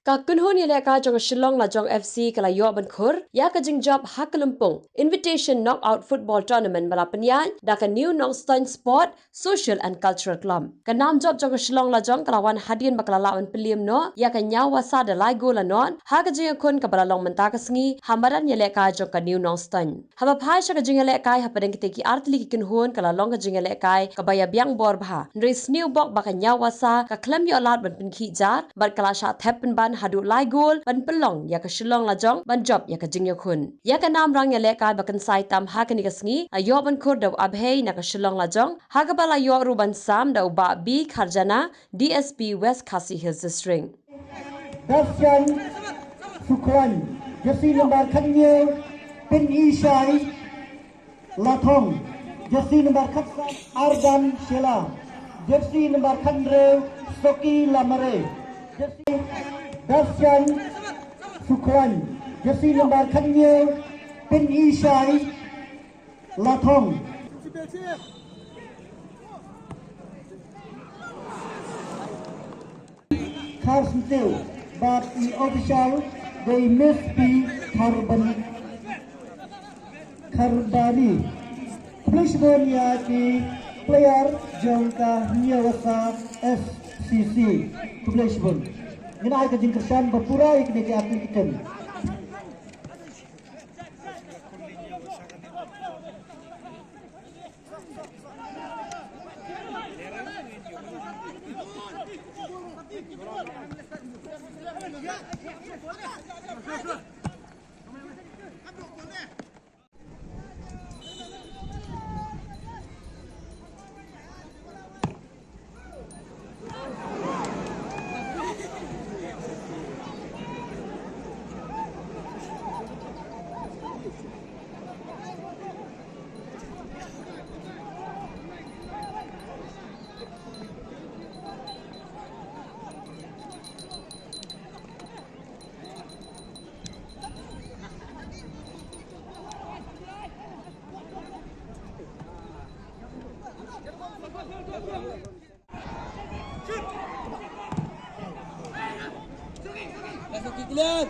Kakunhun yeleka jong Shillong Lajong FC kala yo bankhur ya ka jingjab Hakalumpung Invitation Knockout Football Tournament bala penyan da ka New Nongstein Sport Social and Cultural Club. Ka nam job jong Shillong Lajong kalawan hadian bakala lawan Pynliem no ya ka Ñiaw Wasa da Lajong lanon ha ka jingakun ka bala long menta ka sngi hamaran yeleka jong ka New Nongstein. Haba phai sha ka jingaleka ha padang kiteki artli ki kinhun kala long ka jingaleka ka baya biang bor bha. Ndris new bok baka Ñiaw Wasa ka klam yo lat ban pinki jar bar kala sha thep ban hadu lai gol ban pelong ya ka Shillong Lajong ban job ya ka jingyo khun ya ka nam rang ya le kai bakan sai tam ha ka ni ka sngi ayo ban khur da abhei na ka Shillong Lajong ha ka bala yo ru ban sam da uba bi kharjana DSP West Khasi Hills District Darshan Sukran Jasi nomor khanye Pin Ishai Lathong Jasi nomor khatsan Ardan Shela Jasi nomor khanre Soki Lamare Jasi Darshan Sukran Jasi nomor khanye Pin Ishai Lathong Carsentil but the official they must be Karbani Plishbonia the player Jongka Wasa SCC Plishbon Nina ka jingkasan bapura ikne ke atin ikan Lihat.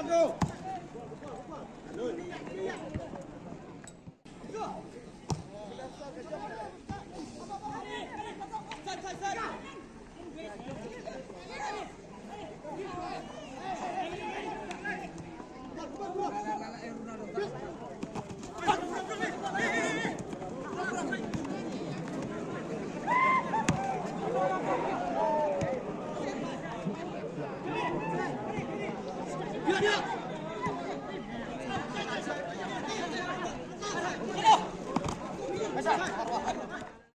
Ronaldo. Yeah.